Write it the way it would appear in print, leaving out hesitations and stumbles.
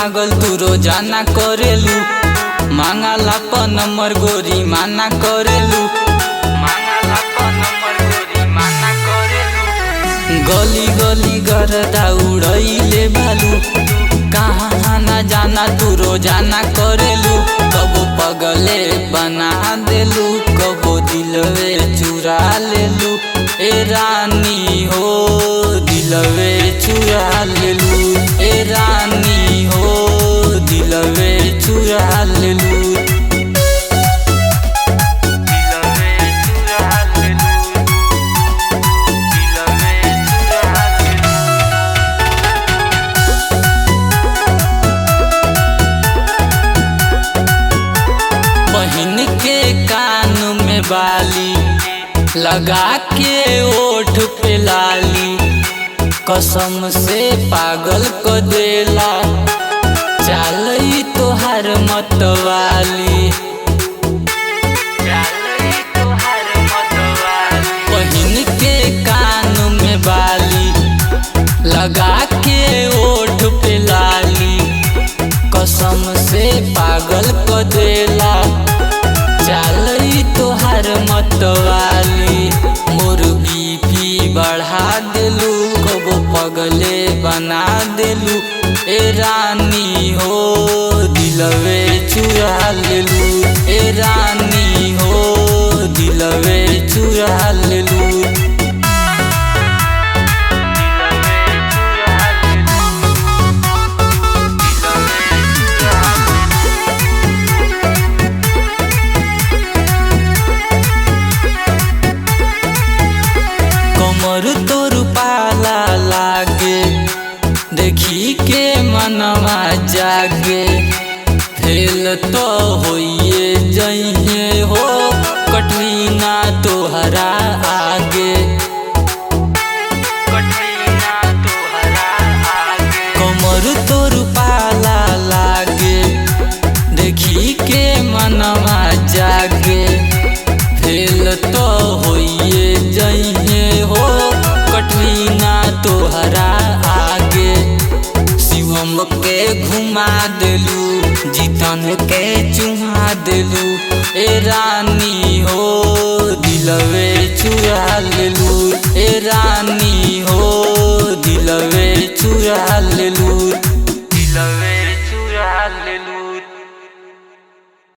पागल तू रोजाना करेलू, मांगला पर नंबर गोरी माना करेलू, मांगला पर नंबर गोरी माना करेलू। गली गली गरदा उड़ैले बालू, कहाँ ना जाना तू रोजाना करेलू। कबो पगले बना देलू, कबो दिलवे चुरा लेलू। ए रानी हो दिलवे चुरा लेलू, ए रानी हो दिलवे चुरा लेलू। बहिन के कान में बाली लगा के ओठ पे लाली, कसम से पागल को देला चालई तोहार मतवाली, चालई तोहार मतवाली। बहिन के कान में बाली लगा के ओठ पे लाली, कसम से पागल को देला चालई तोहार मतवाली। मोर बीपी बढ़ा देलू, कबो पगले बना देलू। ए रानी हो दिलवे चुरा लेलू, ए रानी हो दिलवे चुरा लेलू। कमर तोर पाला लागे, देखी के मनवा जागे। फेल तो होइए जइहे हो कटरीना तोहरा आगे, कटरीना तोहरा आगे। कमर तोर पाला लागे, देखी के मनवा जागे। फेल तो होइए जइहे हो कटरीना तोहरा आगे। शिवम के घुमा देलू, जीतन के चुमा देलू। ए रानी हो दिलवे चुरा लेलू, ए रानी हो